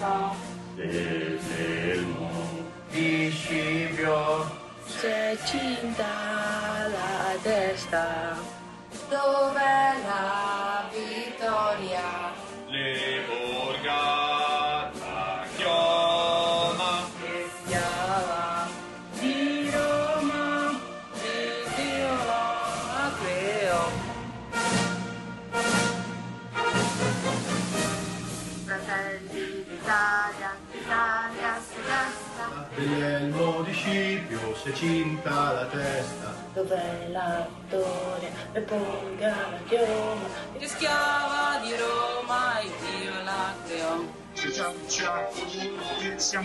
testa, di Scipio, c'è cinta la testa. Dov'è la vittoria? le borgata chioma, E schiava di Roma, e Dio la creò. Fratelli d'Italia, Italia si destra. dell'elmo di Scipio si è cinta la testa. Dov'è la vittoria? E ponga la chioma. E schiava di Roma, e Dio la creò. Siamo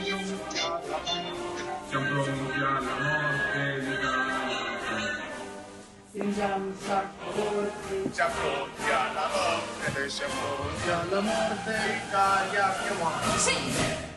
pronti alla morte. Siamo pronti alla morte di Italia. Stringiamo un sacco corti. Siamo pronti alla morte. Siamo pronti Alla morte Italia chiamata. Sì!